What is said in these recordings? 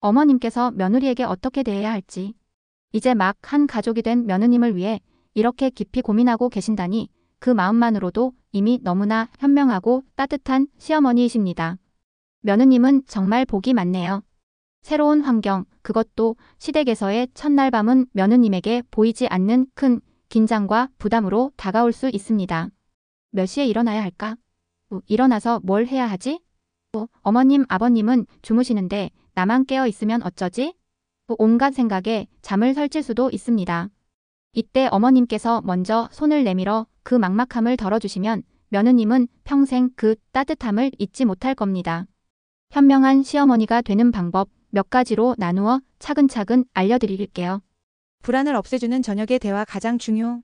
어머님께서 며느리에게 어떻게 대해야 할지, 이제 막 한 가족이 된 며느님을 위해 이렇게 깊이 고민하고 계신다니 그 마음만으로도 이미 너무나 현명하고 따뜻한 시어머니이십니다. 며느님은 정말 복이 많네요. 새로운 환경, 그것도 시댁에서의 첫날 밤은 며느님에게 보이지 않는 큰 긴장과 부담으로 다가올 수 있습니다. 몇 시에 일어나야 할까? 일어나서 뭘 해야 하지? 어머님, 아버님은 주무시는데 나만 깨어 있으면 어쩌지? 온갖 생각에 잠을 설칠 수도 있습니다. 이때 어머님께서 먼저 손을 내밀어 그 막막함을 덜어주시면 며느님은 평생 그 따뜻함을 잊지 못할 겁니다. 현명한 시어머니가 되는 방법 몇 가지로 나누어 차근차근 알려드릴게요. 불안을 없애주는 저녁의 대화 가장 중요.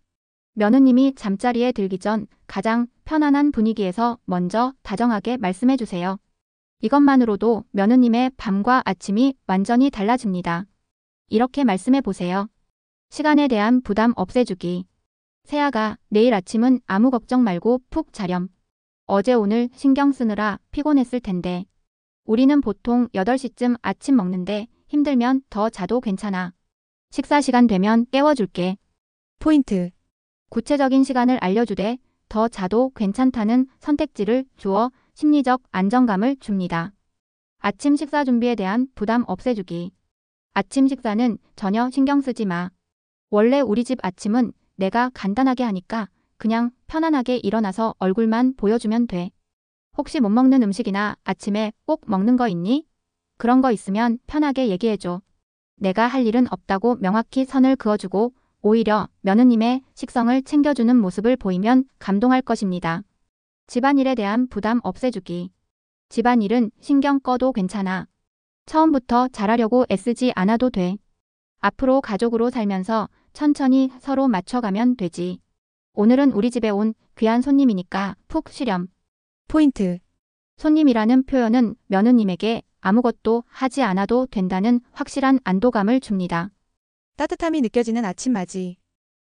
며느님이 잠자리에 들기 전 가장 편안한 분위기에서 먼저 다정하게 말씀해주세요. 이것만으로도 며느님의 밤과 아침이 완전히 달라집니다. 이렇게 말씀해보세요. 시간에 대한 부담 없애주기. 새아가, 내일 아침은 아무 걱정 말고 푹 자렴. 어제 오늘 신경 쓰느라 피곤했을 텐데. 우리는 보통 8시쯤 아침 먹는데 힘들면 더 자도 괜찮아. 식사 시간 되면 깨워줄게. 포인트. 구체적인 시간을 알려주되 더 자도 괜찮다는 선택지를 주어 심리적 안정감을 줍니다. 아침 식사 준비에 대한 부담 없애주기. 아침 식사는 전혀 신경 쓰지 마. 원래 우리 집 아침은 내가 간단하게 하니까 그냥 편안하게 일어나서 얼굴만 보여주면 돼. 혹시 못 먹는 음식이나 아침에 꼭 먹는 거 있니? 그런 거 있으면 편하게 얘기해줘. 내가 할 일은 없다고 명확히 선을 그어주고 오히려 며느님의 식성을 챙겨주는 모습을 보이면 감동할 것입니다. 집안일에 대한 부담 없애주기. 집안일은 신경 꺼도 괜찮아. 처음부터 잘하려고 애쓰지 않아도 돼. 앞으로 가족으로 살면서 천천히 서로 맞춰가면 되지. 오늘은 우리 집에 온 귀한 손님이니까 푹 쉬렴. 포인트. 손님이라는 표현은 며느님에게 아무것도 하지 않아도 된다는 확실한 안도감을 줍니다. 따뜻함이 느껴지는 아침 맞이.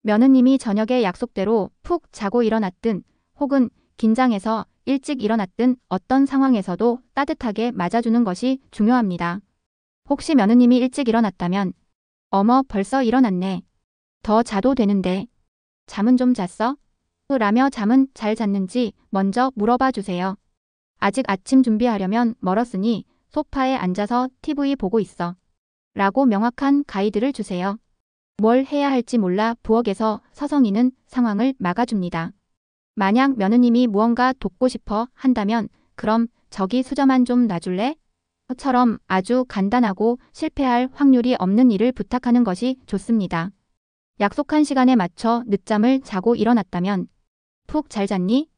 며느님이 저녁에 약속대로 푹 자고 일어났든 혹은 긴장해서 일찍 일어났든 어떤 상황에서도 따뜻하게 맞아주는 것이 중요합니다. 혹시 며느님이 일찍 일어났다면 어머 벌써 일어났네. 더 자도 되는데. 잠은 좀 잤어? 라며 잠은 잘 잤는지 먼저 물어봐 주세요. 아직 아침 준비하려면 멀었으니 소파에 앉아서 TV 보고 있어. 라고 명확한 가이드를 주세요. 뭘 해야 할지 몰라 부엌에서 서성이는 상황을 막아줍니다. 만약 며느님이 무언가 돕고 싶어 한다면 그럼 저기 수저만 좀 놔줄래? 처럼 아주 간단하고 실패할 확률이 없는 일을 부탁하는 것이 좋습니다. 약속한 시간에 맞춰 늦잠을 자고 일어났다면 푹 잘 잤니?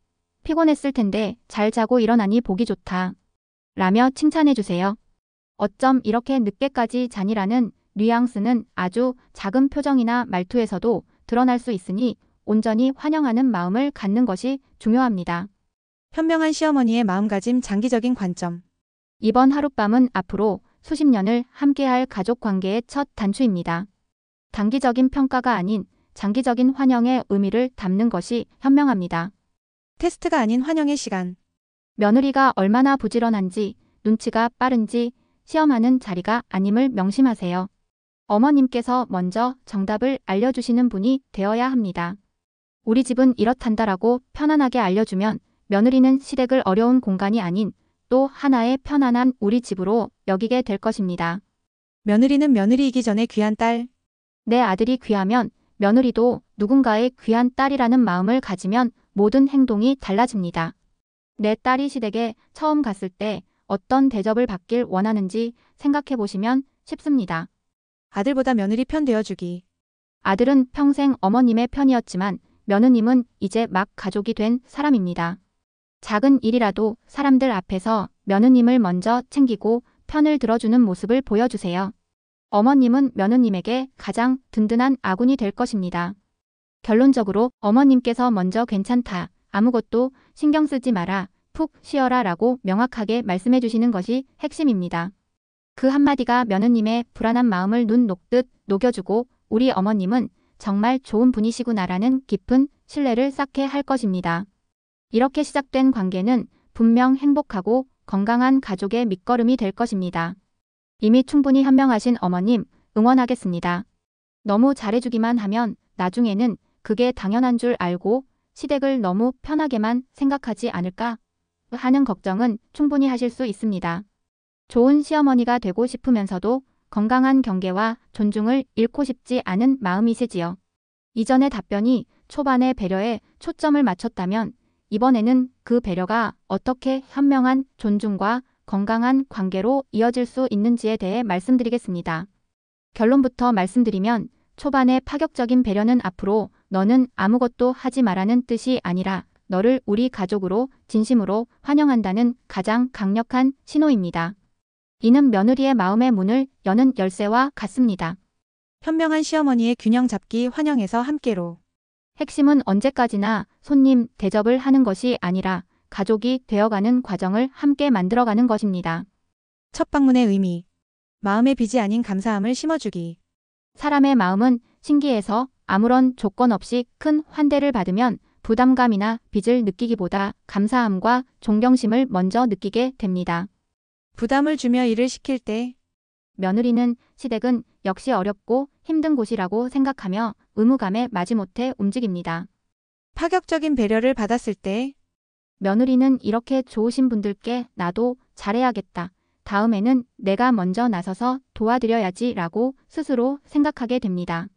피곤했을 텐데 잘 자고 일어나니 보기 좋다. 라며 칭찬해주세요. 어쩜 이렇게 늦게까지 자니라는 뉘앙스는 아주 작은 표정이나 말투에서도 드러날 수 있으니 온전히 환영하는 마음을 갖는 것이 중요합니다. 현명한 시어머니의 마음가짐 장기적인 관점. 이번 하룻밤은 앞으로 수십 년을 함께할 가족 관계의 첫 단추입니다. 단기적인 평가가 아닌 장기적인 환영의 의미를 담는 것이 현명합니다. 테스트가 아닌 환영의 시간. 며느리가 얼마나 부지런한지, 눈치가 빠른지 시험하는 자리가 아님을 명심하세요. 어머님께서 먼저 정답을 알려주시는 분이 되어야 합니다. 우리 집은 이렇단다라고 편안하게 알려주면 며느리는 시댁을 어려운 공간이 아닌 또 하나의 편안한 우리 집으로 여기게 될 것입니다. 며느리는 며느리이기 전에 귀한 딸. 내 아들이 귀하면 며느리도 누군가의 귀한 딸이라는 마음을 가지면 모든 행동이 달라집니다. 내 딸이 시댁에 처음 갔을 때 어떤 대접을 받길 원하는지 생각해 보시면 쉽습니다. 아들보다 며느리 편 되어주기. 아들은 평생 어머님의 편이었지만 며느님은 이제 막 가족이 된 사람입니다. 작은 일이라도 사람들 앞에서 며느님을 먼저 챙기고 편을 들어주는 모습을 보여주세요. 어머님은 며느님에게 가장 든든한 아군이 될 것입니다. 결론적으로 어머님께서 먼저 괜찮다, 아무것도 신경 쓰지 마라, 푹 쉬어라 라고 명확하게 말씀해 주시는 것이 핵심입니다. 그 한마디가 며느님의 불안한 마음을 눈 녹듯 녹여주고 우리 어머님은 정말 좋은 분이시구나라는 깊은 신뢰를 쌓게 할 것입니다. 이렇게 시작된 관계는 분명 행복하고 건강한 가족의 밑거름이 될 것입니다. 이미 충분히 현명하신 어머님, 응원하겠습니다. 너무 잘해주기만 하면 나중에는 그게 당연한 줄 알고 시댁을 너무 편하게만 생각하지 않을까 하는 걱정은 충분히 하실 수 있습니다. 좋은 시어머니가 되고 싶으면서도 건강한 경계와 존중을 잃고 싶지 않은 마음이시지요. 이전의 답변이 초반의 배려에 초점을 맞췄다면 이번에는 그 배려가 어떻게 현명한 존중과 건강한 관계로 이어질 수 있는지에 대해 말씀드리겠습니다. 결론부터 말씀드리면 초반의 파격적인 배려는 앞으로 너는 아무것도 하지 말라는 뜻이 아니라 너를 우리 가족으로 진심으로 환영한다는 가장 강력한 신호입니다. 이는 며느리의 마음의 문을 여는 열쇠와 같습니다. 현명한 시어머니의 균형 잡기 환영해서 함께로. 핵심은 언제까지나 손님 대접을 하는 것이 아니라 가족이 되어가는 과정을 함께 만들어가는 것입니다. 첫 방문의 의미. 마음의 빚이 아닌 감사함을 심어주기. 사람의 마음은 신기해서 아무런 조건 없이 큰 환대를 받으면 부담감이나 빚을 느끼기보다 감사함과 존경심을 먼저 느끼게 됩니다. 부담을 주며 일을 시킬 때 며느리는 시댁은 역시 어렵고 힘든 곳이라고 생각하며 의무감에 마지못해 움직입니다. 파격적인 배려를 받았을 때 며느리는 이렇게 좋으신 분들께 나도 잘해야겠다. 다음에는 내가 먼저 나서서 도와드려야지 라고 스스로 생각하게 됩니다.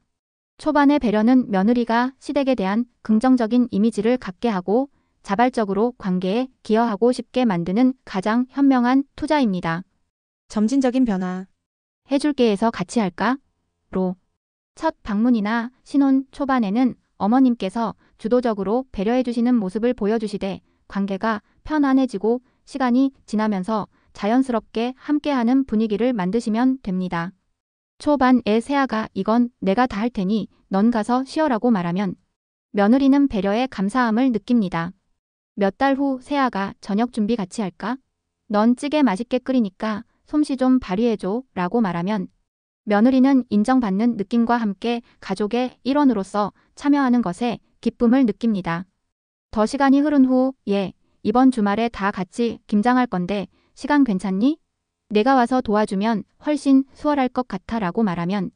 초반의 배려는 며느리가 시댁에 대한 긍정적인 이미지를 갖게 하고 자발적으로 관계에 기여하고 싶게 만드는 가장 현명한 투자입니다. 점진적인 변화. 해줄게에서 같이 할까? 로. 첫 방문이나 신혼 초반에는 어머님께서 주도적으로 배려해주시는 모습을 보여주시되 관계가 편안해지고 시간이 지나면서 자연스럽게 함께하는 분위기를 만드시면 됩니다. 초반에 세아가 이건 내가 다 할 테니 넌 가서 쉬어라고 말하면 며느리는 배려에 감사함을 느낍니다. 몇 달 후 세아가 저녁 준비 같이 할까? 넌 찌개 맛있게 끓이니까 솜씨 좀 발휘해줘 라고 말하면 며느리는 인정받는 느낌과 함께 가족의 일원으로서 참여하는 것에 기쁨을 느낍니다. 더 시간이 흐른 후 이번 주말에 다 같이 김장할 건데 시간 괜찮니? 내가 와서 도와주면 훨씬 수월할 것 같아 라고 말하면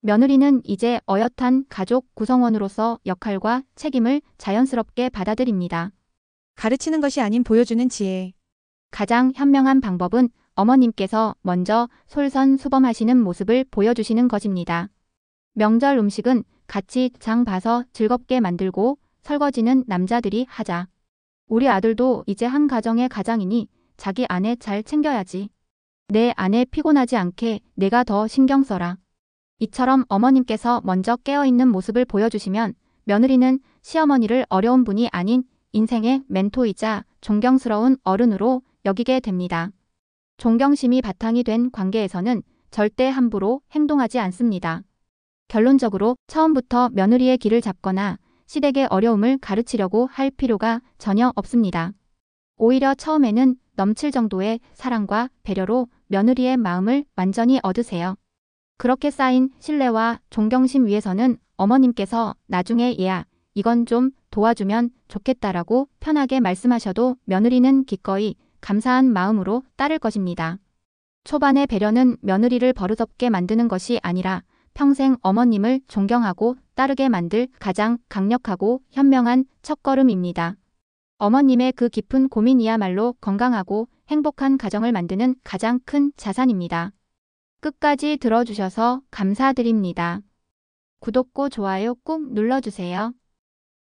며느리는 이제 어엿한 가족 구성원으로서 역할과 책임을 자연스럽게 받아들입니다. 가르치는 것이 아닌 보여주는 지혜. 가장 현명한 방법은 어머님께서 먼저 솔선수범하시는 모습을 보여주시는 것입니다. 명절 음식은 같이 장 봐서 즐겁게 만들고 설거지는 남자들이 하자. 우리 아들도 이제 한 가정의 가장이니 자기 아내 잘 챙겨야지. 내 아내 피곤하지 않게 내가 더 신경 써라. 이처럼 어머님께서 먼저 깨어있는 모습을 보여주시면 며느리는 시어머니를 어려운 분이 아닌 인생의 멘토이자 존경스러운 어른으로 여기게 됩니다. 존경심이 바탕이 된 관계에서는 절대 함부로 행동하지 않습니다. 결론적으로 처음부터 며느리의 길을 잡거나 시댁의 어려움을 가르치려고 할 필요가 전혀 없습니다. 오히려 처음에는 넘칠 정도의 사랑과 배려로 며느리의 마음을 완전히 얻으세요. 그렇게 쌓인 신뢰와 존경심 위에서는 어머님께서 나중에 얘야, 이건 좀 도와주면 좋겠다라고 편하게 말씀하셔도 며느리는 기꺼이 감사한 마음으로 따를 것입니다. 초반의 배려는 며느리를 버릇없게 만드는 것이 아니라 평생 어머님을 존경하고 따르게 만들 가장 강력하고 현명한 첫걸음입니다. 어머님의 그 깊은 고민이야말로 건강하고 행복한 가정을 만드는 가장 큰 자산입니다. 끝까지 들어주셔서 감사드립니다. 구독과 좋아요 꾹 눌러주세요.